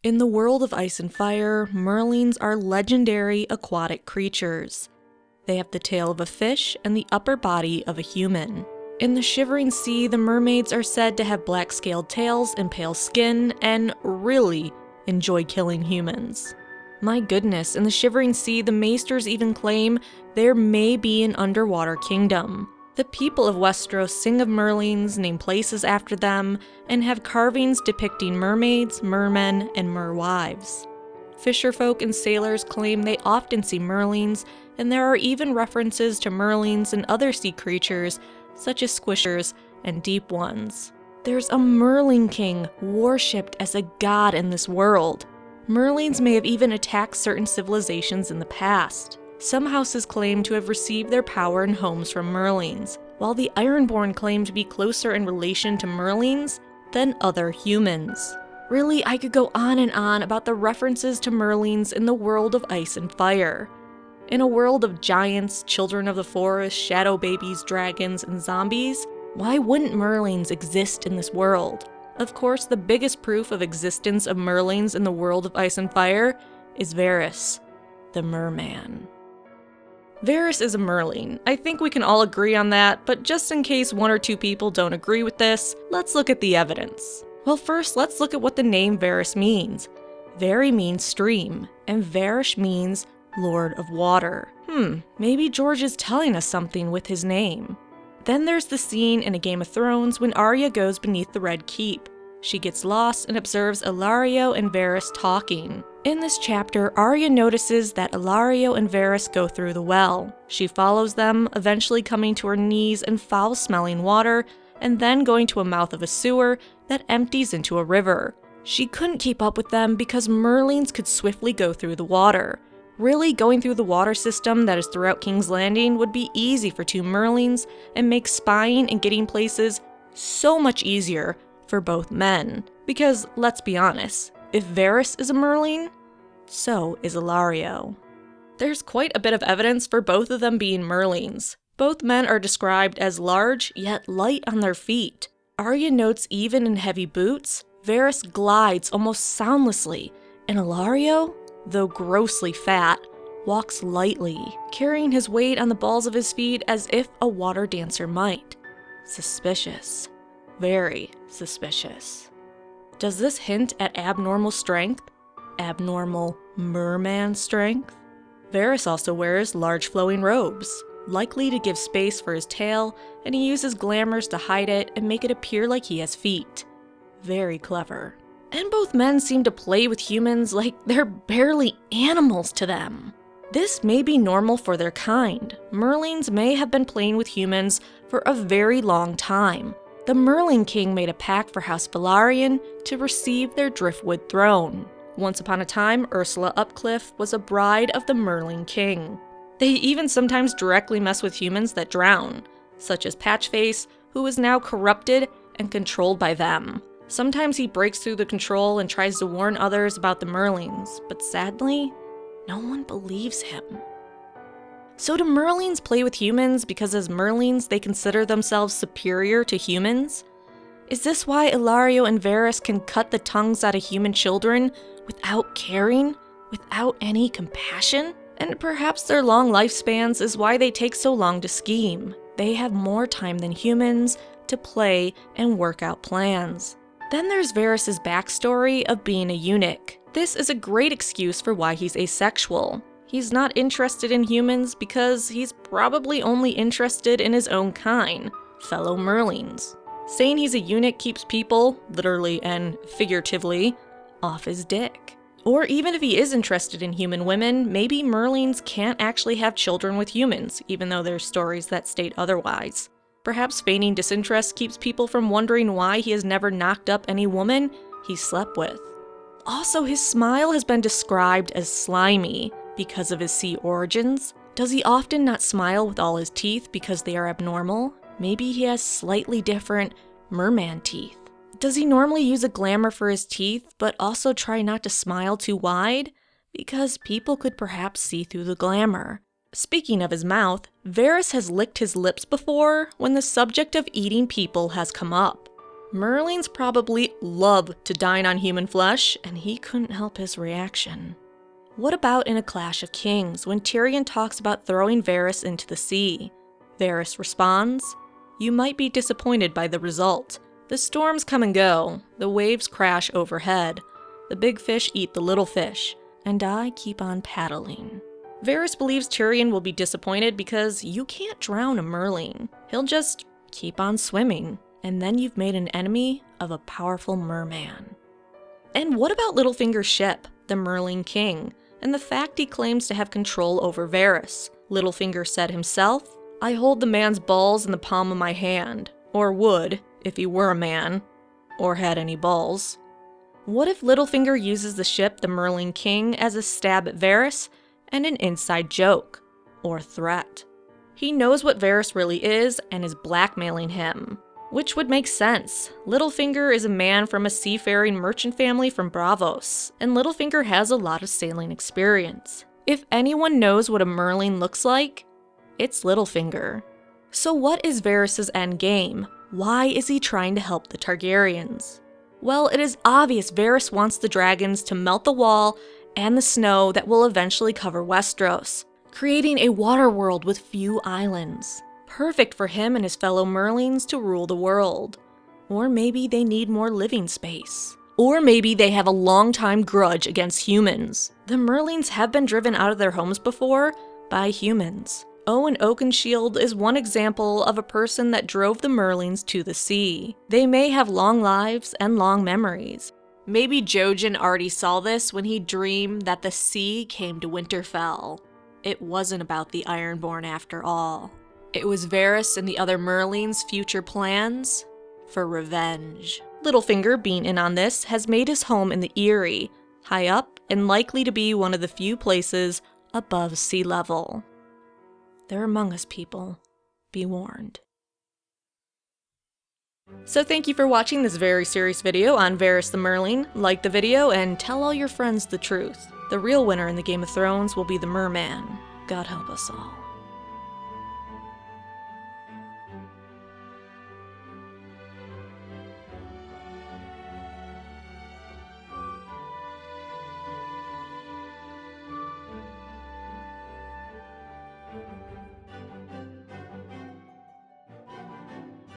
In the world of ice and fire, merlings are legendary aquatic creatures. They have the tail of a fish and the upper body of a human. In the Shivering Sea, the mermaids are said to have black scaled tails and pale skin, and really enjoy killing humans. My goodness, in the Shivering Sea, the maesters even claim there may be an underwater kingdom. The people of Westeros sing of merlings, name places after them, and have carvings depicting mermaids, mermen, and merwives. Fisherfolk and sailors claim they often see merlings, and there are even references to merlings and other sea creatures, such as squishers and deep ones. There's a Merling King, worshipped as a god in this world. Merlings may have even attacked certain civilizations in the past. Some houses claim to have received their power and homes from merlings, while the Ironborn claim to be closer in relation to merlings than other humans. Really, I could go on and on about the references to merlings in the world of ice and fire. In a world of giants, children of the forest, shadow babies, dragons, and zombies, why wouldn't merlings exist in this world? Of course, the biggest proof of existence of merlings in the world of ice and fire is Varys, the merman. Varys is a merling. I think we can all agree on that, but just in case one or two people don't agree with this, let's look at the evidence. Well, first, let's look at what the name Varys means. Very means stream, and Varys means Lord of Water. Maybe George is telling us something with his name. Then there's the scene in A Game of Thrones when Arya goes beneath the Red Keep. She gets lost and observes Ilario and Varys talking. In this chapter, Arya notices that Ilario and Varys go through the well. She follows them, eventually coming to her knees in foul-smelling water, and then going to a mouth of a sewer that empties into a river. She couldn't keep up with them because merlings could swiftly go through the water. Really, going through the water system that is throughout King's Landing would be easy for two merlings and make spying and getting places so much easier for both men. Because, let's be honest, if Varys is a merling, so is Ilario. There's quite a bit of evidence for both of them being merlings. Both men are described as large, yet light on their feet. Arya notes even in heavy boots, Varys glides almost soundlessly, and Ilario, though grossly fat, walks lightly, carrying his weight on the balls of his feet as if a water dancer might. Suspicious. Very suspicious. Does this hint at abnormal strength? Abnormal merman strength? Varys also wears large flowing robes, likely to give space for his tail, and he uses glamours to hide it and make it appear like he has feet. Very clever. And both men seem to play with humans like they're barely animals to them. This may be normal for their kind. Merlings may have been playing with humans for a very long time. The Merling King made a pact for House Velaryon to receive their Driftwood throne. Once upon a time, Ursula Upcliff was a bride of the Merling King. They even sometimes directly mess with humans that drown, such as Patchface, who is now corrupted and controlled by them. Sometimes he breaks through the control and tries to warn others about the Merlings, but sadly, no one believes him. So do Merlings play with humans because as Merlings they consider themselves superior to humans? Is this why Ilario and Varys can cut the tongues out of human children without caring, without any compassion? And perhaps their long lifespans is why they take so long to scheme. They have more time than humans to play and work out plans. Then there's Varys' backstory of being a eunuch. This is a great excuse for why he's asexual. He's not interested in humans because he's probably only interested in his own kind, fellow Merlings. Saying he's a eunuch keeps people, literally and figuratively, off his dick. Or even if he is interested in human women, maybe Merlings can't actually have children with humans, even though there's stories that state otherwise. Perhaps feigning disinterest keeps people from wondering why he has never knocked up any woman he slept with. Also, his smile has been described as slimy because of his sea origins. Does he often not smile with all his teeth because they are abnormal? Maybe he has slightly different merman teeth. Does he normally use a glamour for his teeth, but also try not to smile too wide? Because people could perhaps see through the glamour. Speaking of his mouth, Varys has licked his lips before when the subject of eating people has come up. Merlings probably love to dine on human flesh, and he couldn't help his reaction. What about in A Clash of Kings, when Tyrion talks about throwing Varys into the sea? Varys responds, "You might be disappointed by the result. The storms come and go, the waves crash overhead, the big fish eat the little fish, and I keep on paddling." Varys believes Tyrion will be disappointed because you can't drown a Merling. He'll just keep on swimming, and then you've made an enemy of a powerful merman. And what about Littlefinger's ship, the Merling King, and the fact he claims to have control over Varys? Littlefinger said himself, "I hold the man's balls in the palm of my hand," or would, if he were a man, or had any balls. What if Littlefinger uses the ship, the Merling King, as a stab at Varys and an inside joke, or threat? He knows what Varys really is and is blackmailing him, which would make sense. Littlefinger is a man from a seafaring merchant family from Braavos, and Littlefinger has a lot of sailing experience. If anyone knows what a Merling looks like, it's Littlefinger. So what is Varys' endgame? Why is he trying to help the Targaryens? Well, it is obvious Varys wants the dragons to melt the wall and the snow that will eventually cover Westeros, creating a water world with few islands. Perfect for him and his fellow Merlings to rule the world. Or maybe they need more living space. Or maybe they have a long-time grudge against humans. The Merlings have been driven out of their homes before by humans. Owen Oakenshield is one example of a person that drove the Merlings to the sea. They may have long lives and long memories. Maybe Jojen already saw this when he dreamed that the sea came to Winterfell. It wasn't about the Ironborn after all. It was Varys and the other Merlings' future plans for revenge. Littlefinger, being in on this, has made his home in the Eyrie, high up and likely to be one of the few places above sea level. They're among us, people. Be warned. So thank you for watching this very serious video on Varys the Merling. Like the video and tell all your friends the truth. The real winner in the Game of Thrones will be the merman. God help us all.